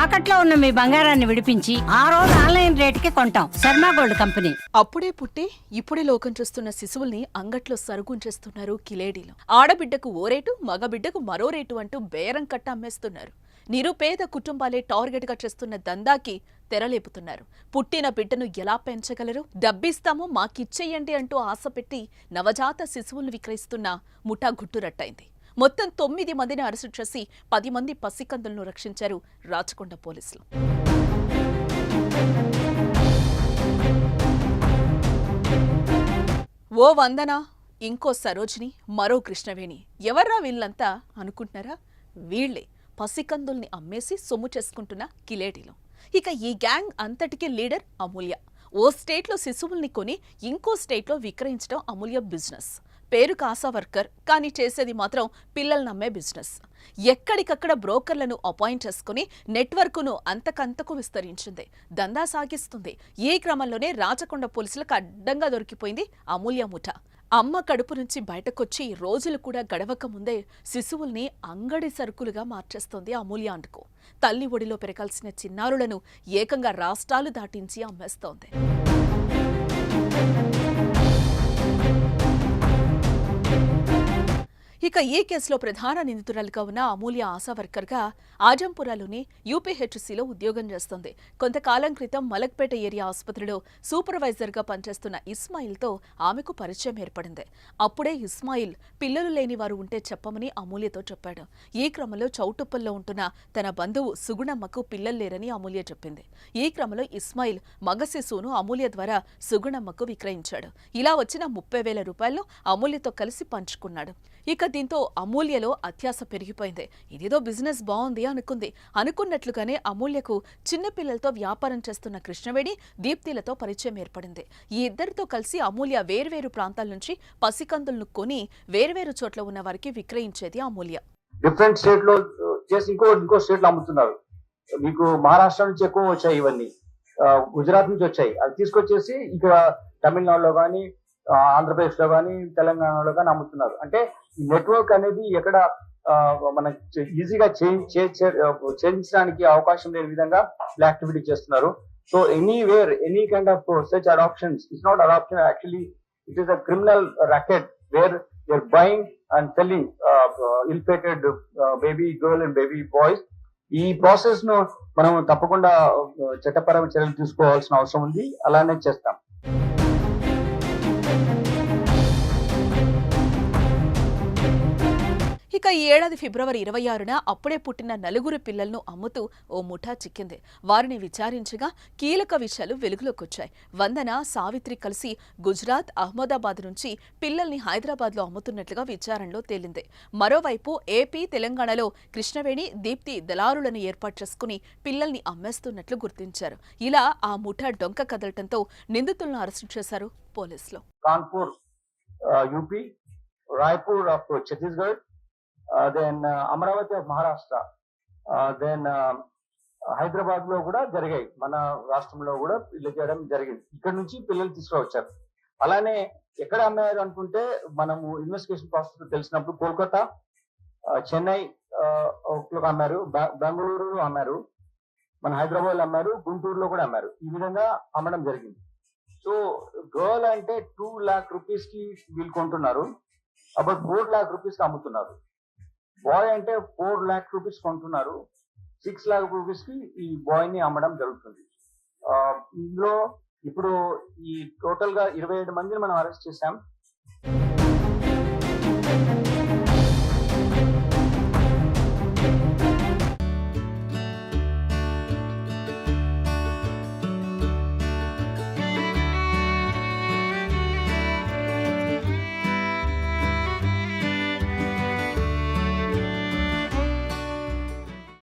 తాకట్లో ఉన్న మీ బంగారాన్ని విడిపించి ఆ రోజు ఆన్లైన్ రేటుకి కొంటాం. Sharma gold company. అప్పుడే పుట్టి ఇప్పుడే లోకం చూస్తున్న శిశువుల్ని అంగట్లో సరుగుంచేస్తున్నారు కిలేడీలు. ఆడబిడ్డకు ఓ రేటు, మగబిడ్డకు మరో రేటు అంటూ బేరం కట్ట అమ్మేస్తున్నారు. నిరుపేద కుటుంబాలే టార్గెట్ గా చేస్తున్న దందాకి తెరలేపుతున్నారు. పుట్టిన బిడ్డను ఎలా పెంచగలరు, డబ్బిస్తామో మాకిచ్చేయండి అంటూ ఆశ పెట్టి నవజాత శిశువులను విక్రయిస్తున్న ముఠా గుట్టురట్టయింది. మొత్తం 9 మందిని అరెస్టు చేసి 10 మంది పసికందులను రక్షించారు రాచకొండ పోలీసులు. ఓ వందన, ఇంకో సరోజిని, మరో కృష్ణవేణి. ఎవర్రా వీళ్ళంతా అనుకుంటున్నారా? వీళ్లే పసికందుల్ని అమ్మేసి సొమ్ము చేసుకుంటున్న కిలేడీలు. ఇక ఈ గ్యాంగ్ అంతటికీ లీడర్ అమూల్య. ఓ స్టేట్లో శిశువుల్ని కొని ఇంకో స్టేట్లో విక్రయించడం అమూల్య బిజినెస్. పేరుకు ఆశా వర్కర్, కానీ చేసేది మాత్రం పిల్లల్ని నమ్మే బిజినెస్. ఎక్కడికక్కడ బ్రోకర్లను అపాయింట్ చేసుకుని నెట్వర్క్ను అంతకంతకు విస్తరించింది, దందా సాగిస్తుంది. ఈ క్రమంలోనే రాచకొండ పోలీసులకు అడ్డంగా దొరికిపోయింది అమూల్య ముఠా. అమ్మ కడుపు నుంచి బయటకొచ్చి రోజులు కూడా గడవక ముందే శిశువుల్ని అంగడి సరుకులుగా మార్చేస్తోంది అమూల్య అంటుకో. తల్లి ఒడిలో పెరగాల్సిన చిన్నారులను ఏకంగా రాష్ట్రాలు దాటించి అమ్మేస్తోంది. ఇక ఈ కేసులో ప్రధాన నిందితురాలుగా ఉన్న అమూల్య ఆశా వర్కర్గా ఆజంపురాలోని యూపీహెచ్సీలో ఉద్యోగం చేస్తోంది. కొంతకాలం క్రితం మలక్పేట ఏరియా ఆసుపత్రిలో సూపర్వైజర్గా పనిచేస్తున్న ఇస్మాయిల్తో ఆమెకు పరిచయం ఏర్పడింది. అప్పుడే ఇస్మాయిల్ పిల్లలు లేని వారు ఉంటే చెప్పమని అమూల్యతో చెప్పాడు. ఈ క్రమంలో చౌటుప్పల్లో ఉంటున్న తన బంధువు సుగుణమ్మకు పిల్లలు లేరని అమూల్య చెప్పింది. ఈ క్రమంలో ఇస్మాయిల్ మగ శిశువును అమూల్య ద్వారా సుగుణమ్మకు విక్రయించాడు. ఇలా వచ్చిన 30,000 రూపాయలను అమూల్యతో కలిసి పంచుకున్నాడు. ఇక దీంతో అమూల్యలో అత్యాశ పెరిగిపోయింది. ఇదేదో బిజినెస్ బాగుంది అనుకుంది. అనుకున్నట్లుగానే అమూల్యకు చిన్నపిల్లలతో వ్యాపారం చేస్తున్న కృష్ణవేణి, దీప్తిలతో పరిచయం ఏర్పడింది. ఈ ఇద్దరితో కలిసి అమూల్య వేర్వేరు ప్రాంతాల నుంచి పసికందులను కొని వేర్వేరు చోట్ల ఉన్న వారికి విక్రయించేది అమూల్య. డిఫరెంట్ స్టేట్ లో చేసి ఇంకో స్టేట్ లో అమ్ముతున్నారు. మీకు మహారాష్ట్ర నుంచి ఎక్కువ వచ్చాయి, ఇవన్నీ గుజరాత్ నుంచి వచ్చాయి. అది తీసుకొచ్చేసి ఇక్కడ తమిళనాడులో కానీ, ఆంధ్రప్రదేశ్ లో కానీ, తెలంగాణలో కానీ అమ్ముతున్నారు. అంటే ఈ నెట్వర్క్ అనేది ఎక్కడ మనం ఈజీగా చేయించడానికి అవకాశం లేని విధంగా యాక్టివిటీ చేస్తున్నారు. So anywhere any kind of such adoptions, it's not adoption, actually it is a criminal racket where you're buying and selling ill-fated baby girl and baby boys. ఈ ప్రాసెస్ ను మనం తప్పకుండా చట్టపరమైన చర్యలు తీసుకోవాల్సిన అవసరం ఉంది. అలానే చేస్తాం. ఇక ఈ ఏడాది ఫిబ్రవరి 26న అప్పుడే పుట్టిన 4 పిల్లలను అమ్ముతూ ఓ ముఠా చిక్కింది. వారిని విచారించగా కీలక విషయాలు వెలుగులోకొచ్చాయి. వందన, సావిత్రి కలిసి గుజరాత్, అహ్మదాబాద్ నుంచి పిల్లల్ని హైదరాబాద్లో అమ్ముతున్నట్లుగా విచారణలో తేలింది. మరోవైపు ఏపీ, తెలంగాణలో కృష్ణవేణి, దీప్తి దళారులను ఏర్పాటు చేసుకుని పిల్లల్ని అమ్మేస్తున్నట్లు గుర్తించారు. ఇలా ఆ ముఠా డొంక కదలటంతో నిందితులను అరెస్టు చేశారు పోలీసులు. Kanpur UP, Raipur of Chhattisgarh, then Amravati of Maharashtra, then Hyderabad లో కూడా జరిగాయి. మన రాష్ట్రంలో కూడా పిల్లలు చేయడం జరిగింది. ఇక్కడ నుంచి పిల్లలు తీసుకువచ్చారు. అలానే ఎక్కడ అమ్మారు అనుకుంటే మనము ఇన్వెస్టిగేషన్ ప్రాసెస్ తెలిసినప్పుడు కోల్కతా, చెన్నై లో అమ్మారు, బెంగళూరులో అమ్మారు, మన హైదరాబాద్ లో అమ్మారు, గుంటూరులో కూడా అమ్మారు. ఈ విధంగా అమ్మడం జరిగింది. సో గర్ల్ అంటే 2 lakh rupees కి వీళ్ళు కొంటున్నారు, అబౌట్ 4 lakh rupees కి అమ్ముతున్నారు. బాయ్ అంటే 4 lakh rupees కొంటున్నారు, 6 lakh rupees కి ఈ బాయ్ ని అమ్మడం జరుగుతుంది. ఇందులో ఇప్పుడు ఈ టోటల్ గా 27 మందిని మనం అరెస్ట్ చేశాం.